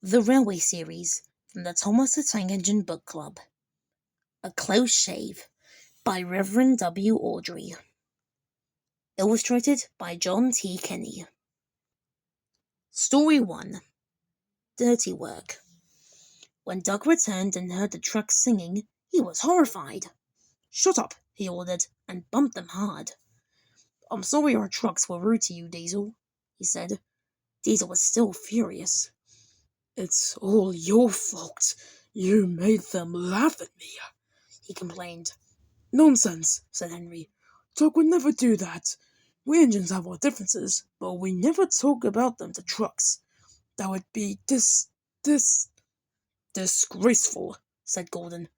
The Railway Series from the Thomas the Tank Engine Book Club. A Close Shave by Reverend W. Audrey. Illustrated by John T. Kenny. Story 1. Dirty Work. When Doug returned and heard the trucks singing, he was horrified. "Shut up," he ordered, and bumped them hard. "I'm sorry our trucks were rude to you, Diesel," he said. Diesel was still furious. "It's all your fault. You made them laugh at me," he complained. "Nonsense," said Henry. "Doug would never do that. We engines have our differences, but we never talk about them to trucks. That would be disgraceful," said Gordon.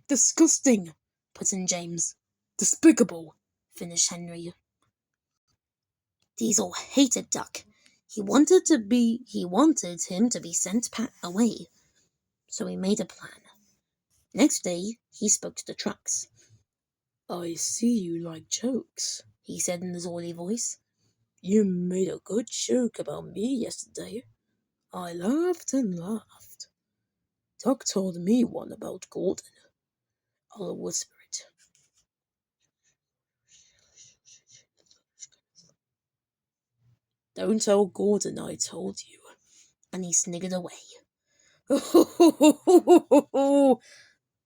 "Disgusting," put in James. "Despicable," finished Henry. Diesel hated Duck. He wanted him to be sent away. So he made a plan. Next day, he spoke to the trucks. "I see you like jokes," he said in his oily voice. "You made a good joke about me yesterday. I laughed and laughed. Doc told me one about Gordon. I'll whisper it. Don't tell Gordon I told you." And he sniggered away.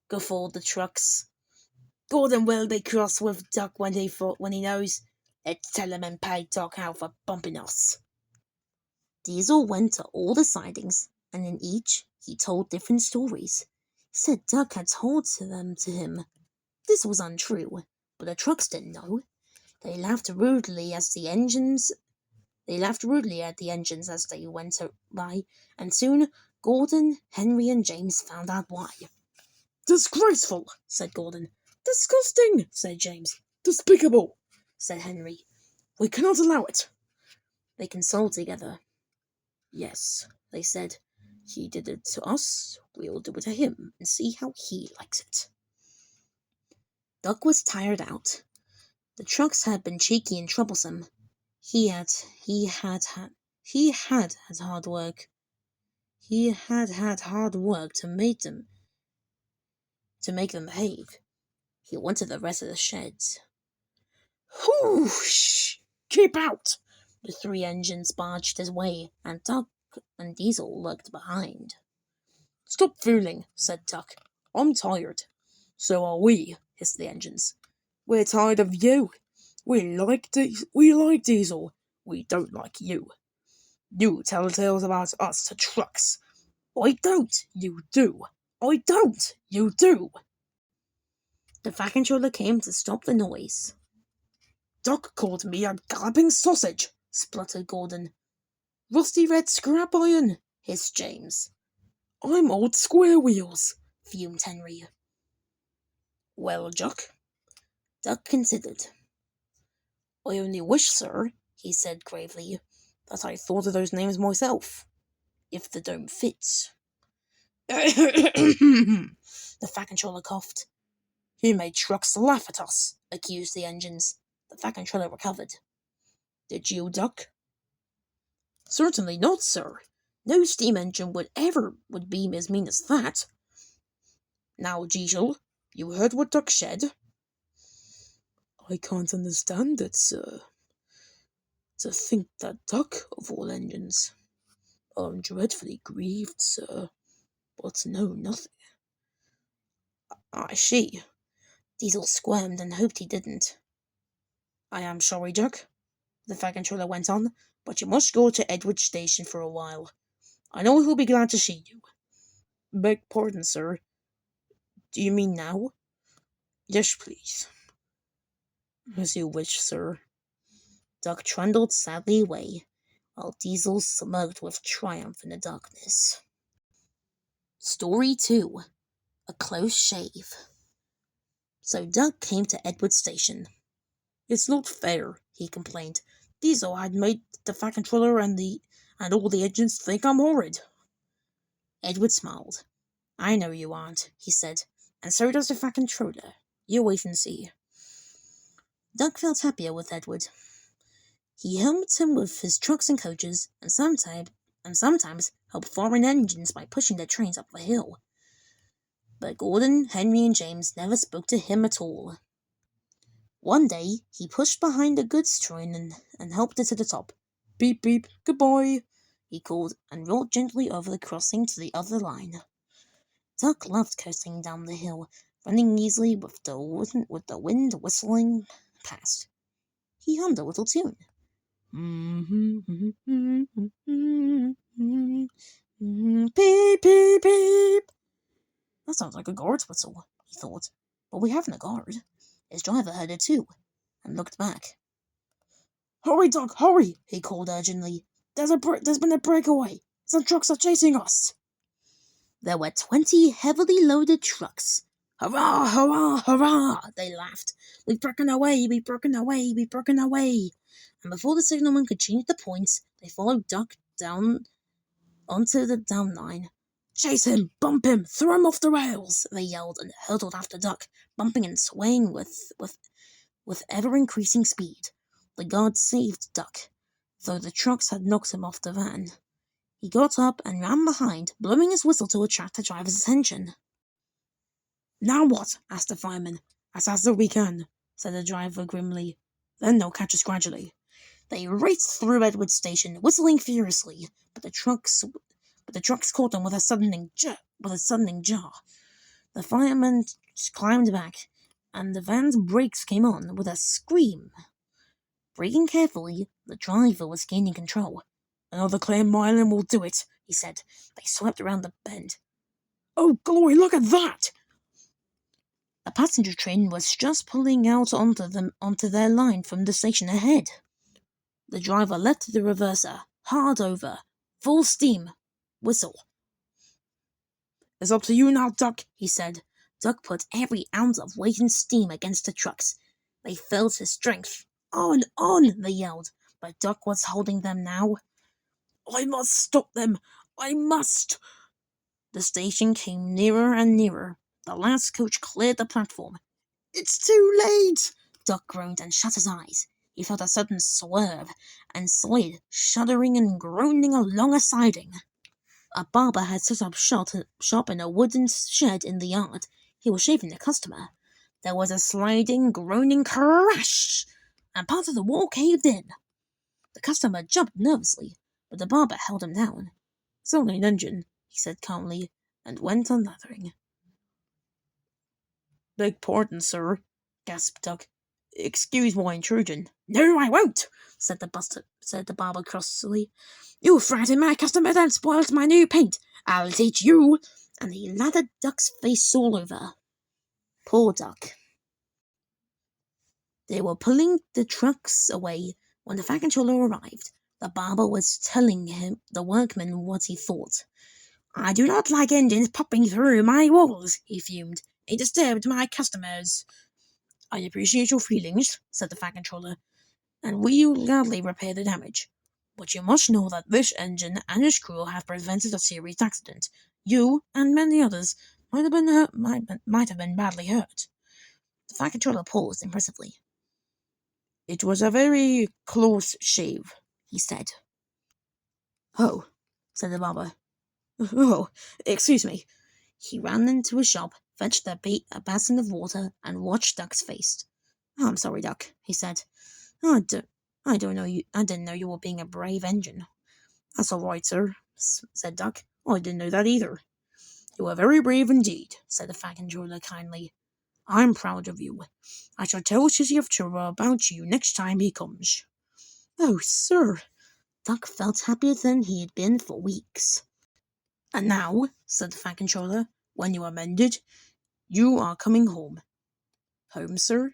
Guffawed the trucks. "Gordon will be cross with Doc when he knows. Let's tell him and pay Doc out for bumping us." Diesel went to all the sidings, and in each he told different stories. He said Doc had told them to him. This was untrue, but the trucks didn't know. They laughed rudely at the engines as they went by, and soon Gordon, Henry, and James found out why. "Disgraceful," said Gordon. "Disgusting," said James. "Despicable," said Henry. "We cannot allow it." They consoled together. "Yes," they said. "He did it to us. We'll do it to him and see how he likes it." Doug was tired out. The trucks had been cheeky and troublesome. He had had hard work. He had had hard work to make them behave. He wanted the rest of the sheds. "Whoosh! Keep out!" The three engines barged his way, and Doug and Diesel looked behind. "Stop fooling," said Doug. "I'm tired." "So are we," hissed the engines. "We're tired of you. We like Diesel. We don't like you. You tell tales about us to trucks. I don't, you do. I don't, you do." The vac controller came to stop the noise. "Doc called me a galloping sausage," spluttered Gordon. "Rusty red scrap iron," hissed James. "I'm old square wheels," fumed Henry. "Well, Jock?" Doc considered. "I only wish, sir," he said gravely, "that I thought of those names myself, if the dome fits." The vac controller coughed. "He made trucks laugh at us," accused the engines. The vac controller recovered. "Did you, Duck?" "Certainly not, sir. No steam engine would be as mean as that." "Now, Diesel, you heard what Duck said?" "I can't understand it, sir. To think that Duck, of all engines. I'm dreadfully grieved, sir, but no, nothing." "I see." Diesel squirmed and hoped he didn't. "I am sorry, Duck," the vac controller went on, "but you must go to Edward Station for a while. I know he'll be glad to see you." "Beg pardon, sir. Do you mean now?" "Yes, please." "As you wish, sir." Doug trundled sadly away, while Diesel smirked with triumph in the darkness. Story 2. A Close Shave. So Doug came to Edward Station. "It's not fair," he complained. "Diesel had made the vac controller and all the engines think I'm horrid." Edward smiled. "I know you aren't," he said, "and so does the vac controller. You wait and see." Doug felt happier with Edward. He helped him with his trucks and coaches, and and sometimes help foreign engines by pushing their trains up the hill. But Gordon, Henry, and James never spoke to him at all. One day, he pushed behind the goods train and helped it to the top. "Beep, beep, goodbye," he called, and rolled gently over the crossing to the other line. Duck loved coasting down the hill, running easily with the wind whistling past. He hummed a little tune. Beep, beep, beep. That sounds like a guard's whistle, he thought. But we haven't a guard. His driver heard it too, and looked back. "Hurry, Duck, hurry!" he called urgently. There's been a breakaway. Some trucks are chasing us." There were 20 heavily loaded trucks. "Hurrah, hurrah, hurrah!" they laughed. "We've broken away, we've broken away, we've broken away." And before the signalman could change the points, they followed Duck down onto the down line. "Chase him! Bump him! Throw him off the rails!" they yelled, and hurtled after Duck, bumping and swaying with ever-increasing speed. The guard saved Duck, though the trucks had knocked him off the van. He got up and ran behind, blowing his whistle to attract the driver's attention. "Now what?" asked the fireman. "As fast as we can," said the driver grimly. "Then they'll catch us gradually." They raced through Edward Station, whistling furiously, but the trucks caught them with a sudden jar. The fireman climbed back, and the van's brakes came on with a scream. Braking carefully, the driver was gaining control. "Another clear mile and we'll do it," he said. They swept around the bend. "Oh, glory, look at that!" A passenger train was just pulling out onto their line from the station ahead. The driver left the reverser, hard over, full steam, whistle. "It's up to you now, Duck," he said. Duck put every ounce of weight and steam against the trucks. They felt his strength. "On, they yelled, but Duck was holding them now. "I must stop them! I must!" The station came nearer and nearer. The last coach cleared the platform. "It's too late!" Duck groaned and shut his eyes. He felt a sudden swerve, and slid, shuddering and groaning, along a siding. A barber had set up shop in a wooden shed in the yard. He was shaving a customer. There was a sliding, groaning crash, and part of the wall caved in. The customer jumped nervously, but the barber held him down. "It's only an engine," he said calmly, and went on lathering. "Beg pardon, sir," gasped Duck. "Excuse my intrusion." "No, I won't," said the barber crossly. "You frightened my customer and spoiled my new paint. I'll teach you." And he lathered Duck's face all over. Poor Duck. They were pulling the trucks away when the van controller arrived. The barber was telling the workman what he thought. "I do not like engines popping through my walls," he fumed. "It disturbed my customers." "I appreciate your feelings," said the van controller, "and we will gladly repair the damage. But you must know that this engine and its crew have prevented a serious accident. You and many others might have been badly hurt." The van controller paused impressively. "It was a very close shave," he said. "Oh," said the barber. "Oh, excuse me." He ran into a shop, fetched a basin of water, and washed Duck's face. "I'm sorry, Duck," he said. I didn't know you were being a brave engine." "That's all right, sir," said Duck. "I didn't know that either." "You were very brave indeed," said the van controller kindly. "I'm proud of you. I shall tell City of Trevor about you next time he comes." "Oh, sir." Duck felt happier than he had been for weeks. "And now," said the van controller, "when you are mended, you are coming home." "Home, sir?"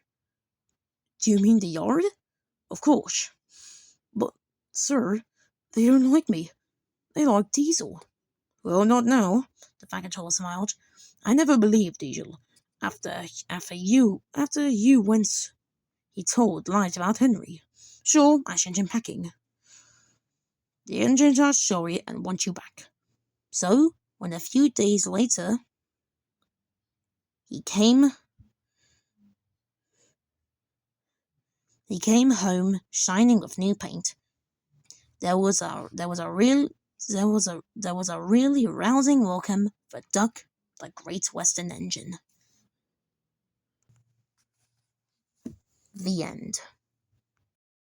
"Do you mean the yard?" "Of course." "But, sir, they don't like me. They like Diesel." "Well, not now." The van controller smiled. "I never believed Diesel. After you went, he told lies about Henry. Sure, I sent him packing. The engines are sorry and want you back." So, when a few days later he came home shining with new paint, there was a real There was a really rousing welcome for Duck, the Great Western Engine. The end.